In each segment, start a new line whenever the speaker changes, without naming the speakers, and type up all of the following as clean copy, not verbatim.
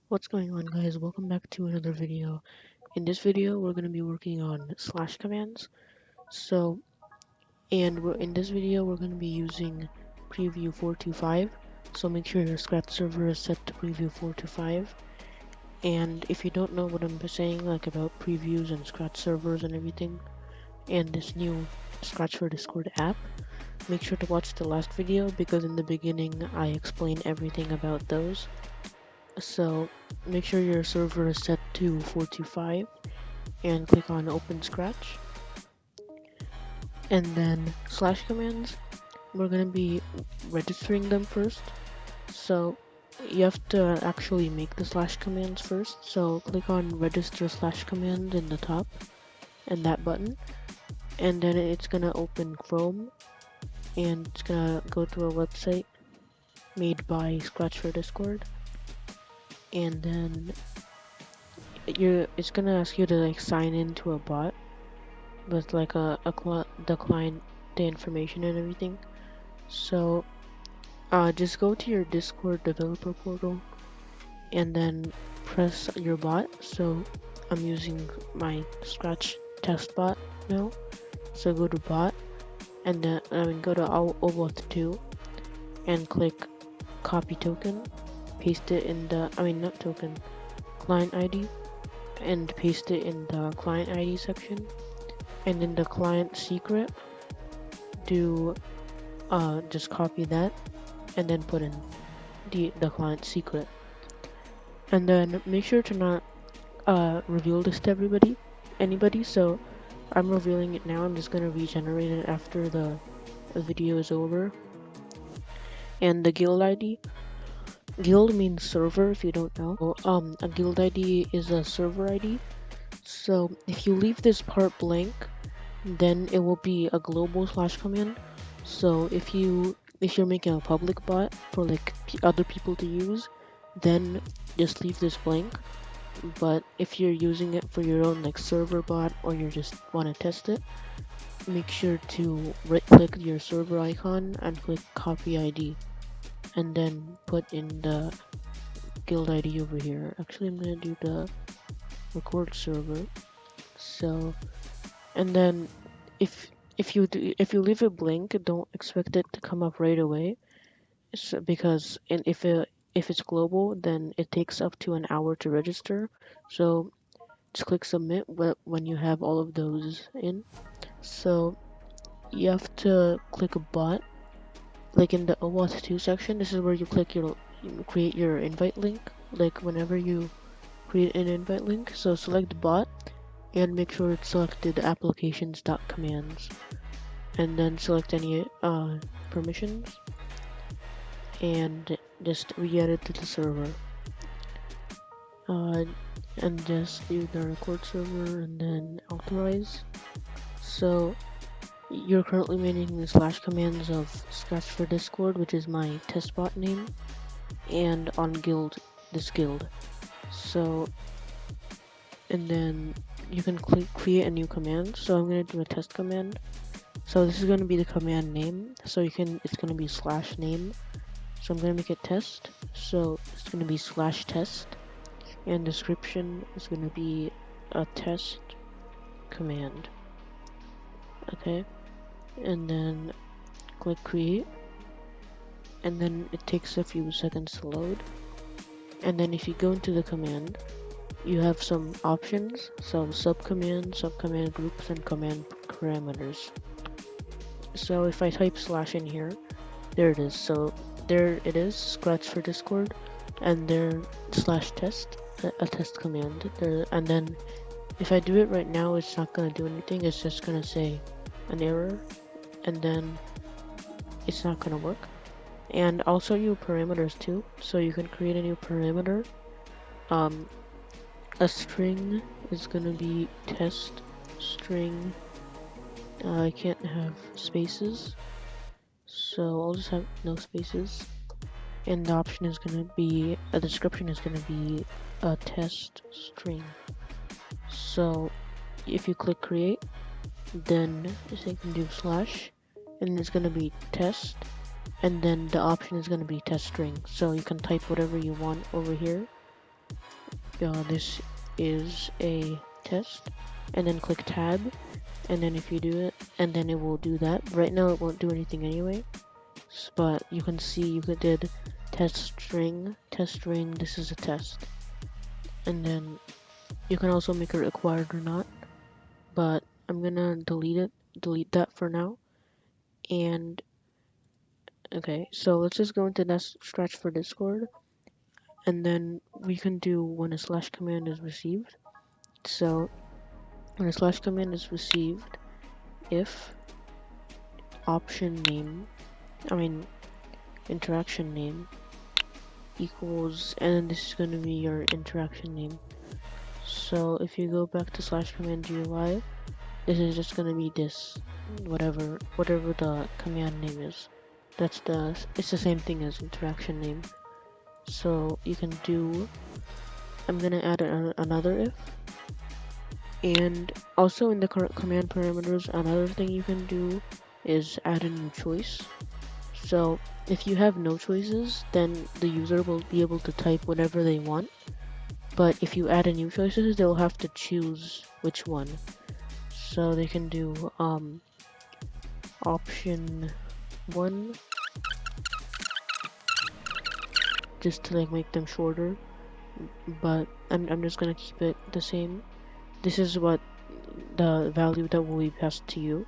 What's going on, guys? Welcome back to another video. In this video we're going to be working on slash commands. In this video we're going to be using preview 425. So make sure your Scratch server is set to preview 425. And if you don't know what I'm saying, like about previews and Scratch servers and everything, and this new Scratch for Discord app, make sure to watch the last video because in the beginning I explain everything about those. So make sure your server is set to 425 and click on Open Scratch. And then slash commands, we're going to be registering them first. So you have to actually make the slash commands first. So click on register slash commands in the top and that button. And then it's going to open Chrome and it's going to go to a website made by Scratch for Discord. And then it's gonna ask you to like sign into a bot with like the client, the information and everything. So just go to your Discord developer portal and then press your bot. So I'm using my Scratch test bot now. So go to bot and then go to OAuth 2 and click copy token, paste it in the not token, client ID, and paste it in the client ID section. And in the client secret, do just copy that and then put in the client secret. And then make sure to not reveal this to anybody. So I'm revealing it now. I'm just gonna regenerate it after the video is over. And the guild ID. Guild means server if you don't know. A guild ID is a server ID. So if you leave this part blank, then it will be a global slash command. So if you're making a public bot for like other people to use, then just leave this blank. But if you're using it for your own like server bot or you just want to test it, make sure to right click your server icon and click copy ID and then put in the guild ID over here. Actually, I'm gonna do the record server. So, and then if you leave it blank, don't expect it to come up right away. Because if it's global, then it takes up to an hour to register. So just click submit when you have all of those in. So you have to click a bot, like in the OAuth 2 section. This is where you create your invite link. Like whenever you create an invite link, so select bot and make sure it's selected applications.commands. And then select any permissions and just re-add it to the server. And just do the record server and then authorize. So you're currently making the slash commands of Scratch for Discord, which is my test bot name, and on this guild. So, and then you can create a new command. So I'm gonna do a test command. So this is going to be the command name. So it's going to be slash name. So I'm going to make it test. So it's going to be slash test. And description is going to be a test command. Okay. And then click create. And then it takes a few seconds to load. And then if you go into the command, you have some options. So subcommand groups, and command parameters. So if I type slash in here, there it is. So there it is, Scratch for Discord, and there slash test, a test command there. And then if I do it right now, it's not gonna do anything. It's just gonna say an error, and then it's not gonna work. And I'll show you parameters too. So you can create a new parameter. A string is gonna be test string. I can't have spaces, so I'll just have no spaces. And the option is going to be, a description is going to be a test string. So if you click create, then you can do slash, and it's going to be test, and then the option is going to be test string. So you can type whatever you want over here, this is a test, and then click tab, and then if you do it, and then it will do that. Right now it won't do anything anyway, but you can see you did test string, this is a test. And then you can also make it required or not, but I'm gonna delete that for now. And okay, so let's just go into that Scratch for Discord, and then we can do when a slash command is received. So when a slash command is received, if option name, interaction name equals, and then this is going to be your interaction name. So if you go back to slash command GUI, this is just going to be this, whatever the command name is. It's the same thing as interaction name. So you can do, I'm going to add another if, and also in the current command parameters, another thing you can do is add a new choice. So if you have no choices, then the user will be able to type whatever they want. But if you add a new choices, they'll have to choose which one. So they can do option 1, just to like make them shorter. But I'm just gonna keep it the same. This is what the value that will be passed to you.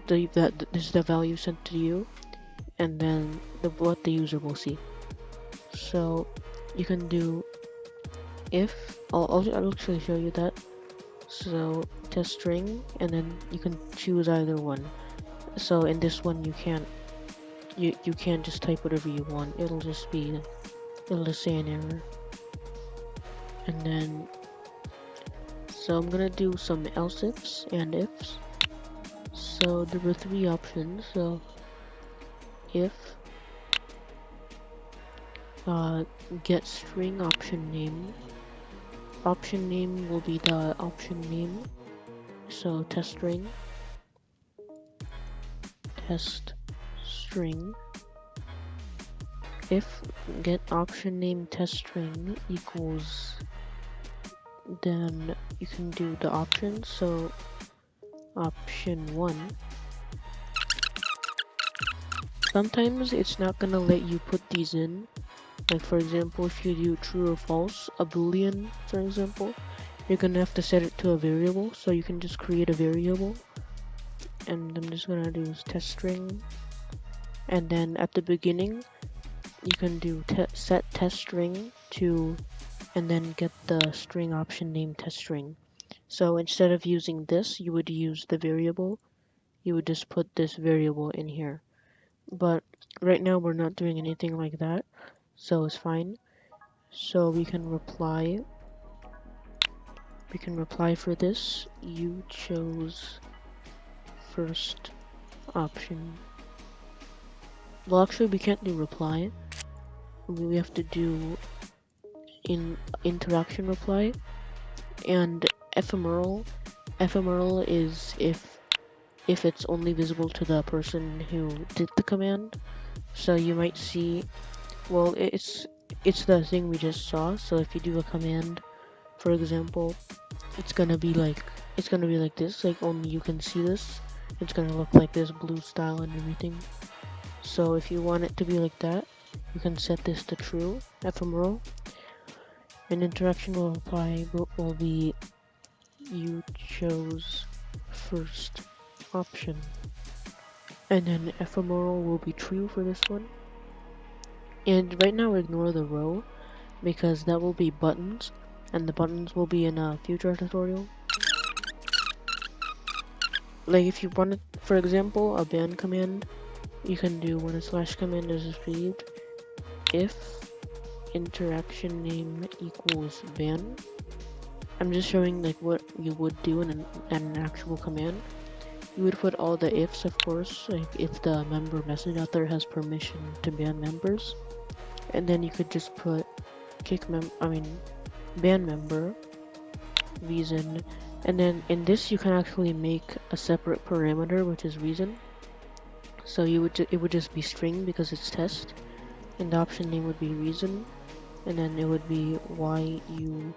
This is the value sent to you, and then what the user will see. So you can do if I'll actually show you that. So test string, and then you can choose either one. So in this one you can't just type whatever you want. It'll just say an error. And then so I'm gonna do some else ifs and ifs. So there were 3 options. So if get string option name will be the option name. So test string if get option name test string equals, then you can do the options. So option 1, sometimes it's not gonna let you put these in. Like for example, if you do true or false, a boolean for example, you're gonna have to set it to a variable. So you can just create a variable, and I'm just gonna do test string, and then at the beginning you can do set test string to, and then get the string option name test string. So instead of using this, you would use the variable. You would just put this variable in here. But right now we're not doing anything like that, so it's fine. So we can reply for this. You chose first option. Well, actually we can't do reply. We have to do interaction reply. And ephemeral is if it's only visible to the person who did the command. So you might see, well, it's the thing we just saw. So if you do a command, for example, it's gonna be like this, like only you can see this. It's gonna look like this blue style and everything. So if you want it to be like that, you can set this to true, ephemeral. And interaction will reply will be you chose first option. And then ephemeral will be true for this one. And right now ignore the row, because that will be buttons, and the buttons will be in a future tutorial. Like if you wanted, for example, a ban command, you can do when a slash command is received, if interaction name equals ban. I'm just showing like what you would do in an actual command. You would put all the ifs, of course, like if the member message out there has permission to ban members, and then you could just put ban member reason, and then in this you can actually make a separate parameter, which is reason. So it would just be string because it's test, and the option name would be reason. and then it would be why you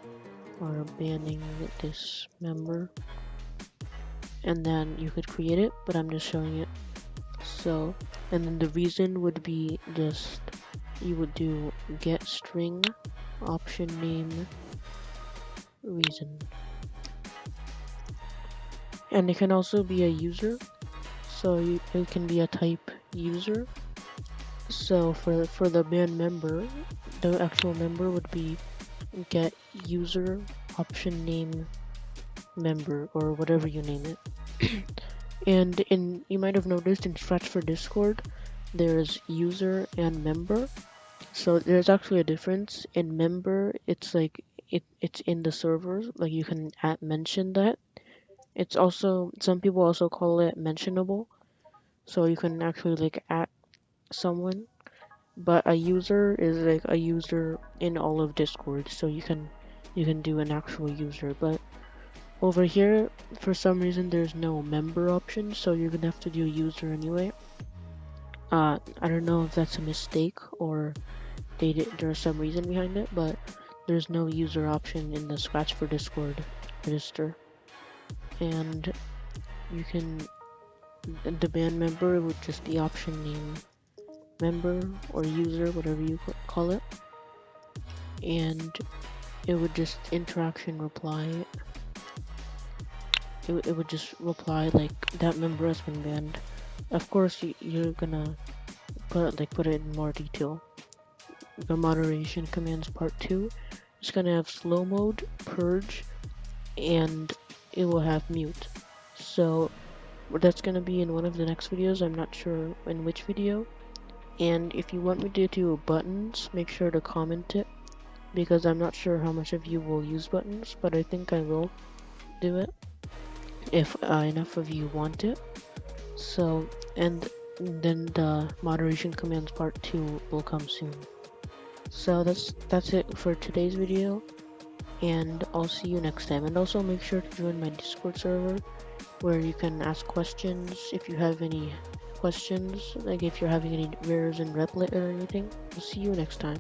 are banning this member, and then you could create it, but I'm just showing it. So, and then the reason would be just, you would do get string option name reason, and it can also be a user, so it can be a type user. So for the band member, the actual member would be get user option name member, or whatever you name it. And you might have noticed in Scratch for Discord, there's user and member. So there's actually a difference. In member, it's like it's in the servers, like you can mention that. It's also, some people also call it mentionable, so you can actually like at someone. But a user is like a user in all of Discord, so you can do an actual user. But over here, for some reason, there's no member option, so you're gonna have to do user anyway. I don't know if that's a mistake or there's some reason behind it, but there's no user option in the Scratch for Discord register. And you can, the band member would just be option name member or user, whatever you call it. And it would just interaction reply. It would just reply like that member has been banned. Of course, you're gonna put it in more detail. The moderation commands part 2 is gonna have slow mode, purge, and it will have mute. So that's gonna be in one of the next videos. I'm not sure in which video. And if you want me to do buttons, make sure to comment it, because I'm not sure how much of you will use buttons, but I think I will do it if enough of you want it. So, and then the moderation commands part 2 will come soon. So that's it for today's video, and I'll see you next time. And also make sure to join my Discord server, where you can ask questions if you have any questions, like if you're having any errors in Replit or anything. I'll see you next time.